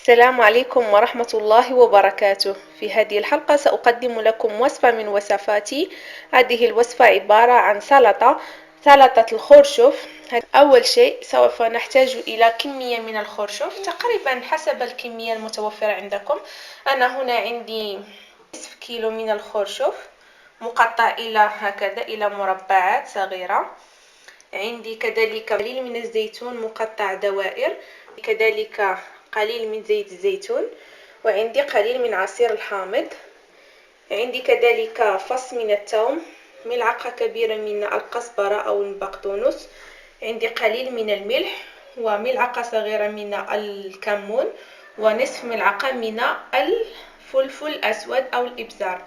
السلام عليكم ورحمة الله وبركاته. في هذه الحلقة سأقدم لكم وصفة من وصفاتي. هذه الوصفة عبارة عن سلطة الخرشف. أول شيء سوف نحتاج إلى كمية من الخرشف تقريبا حسب الكمية المتوفرة عندكم. أنا هنا عندي نصف كيلو من الخرشف مقطع إلى مربعات صغيرة. عندي كذلك قليل من الزيتون مقطع دوائر، كذلك قليل من زيت الزيتون، وعندي قليل من عصير الحامض. عندي كذلك فص من الثوم، ملعقة كبيرة من الكزبرة أو البقدونس، عندي قليل من الملح، وملعقة صغيرة من الكمون، ونصف ملعقة من الفلفل الأسود أو الإبزار.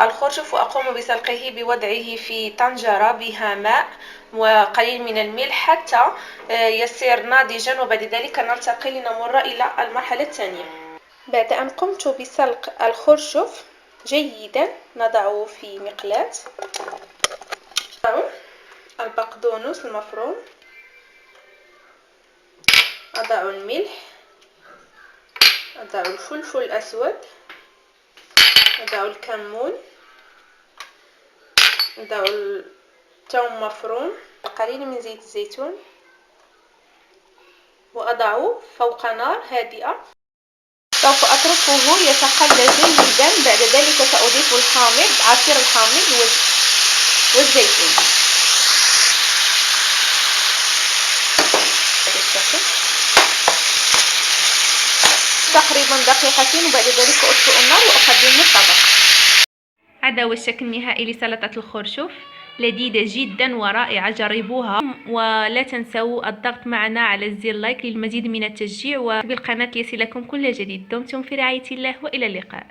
الخرشف أقوم بسلقه بوضعه في طنجرة بها ماء وقليل من الملح حتى يصير ناضجا، وبعد ذلك نلتقي لنمر إلى المرحلة الثانية. بعد أن قمت بسلق الخرشف جيدا نضعه في مقلاة. أضع البقدونس المفروم، أضع الملح، أضع الفلفل الأسود، أضع الكمون، أضع الثوم مفروم، قليل من زيت الزيتون، وأضعه فوق نار هادئة. سوف أتركه يتقلى جيدا. بعد ذلك سأضيف الحامض، عصير الحامض والزيتون. تقريبا دقيقتين، وبعد ذلك أطفئ النار وأقدم الطبق. هذا هو الشكل النهائي لسلطة الخرشف، لذيذة جدا ورائعة، جربوها ولا تنسوا الضغط معنا على زر لايك للمزيد من التشجيع، وبالقناة ليصلكم كل جديد. دمتم في رعاية الله وإلى اللقاء.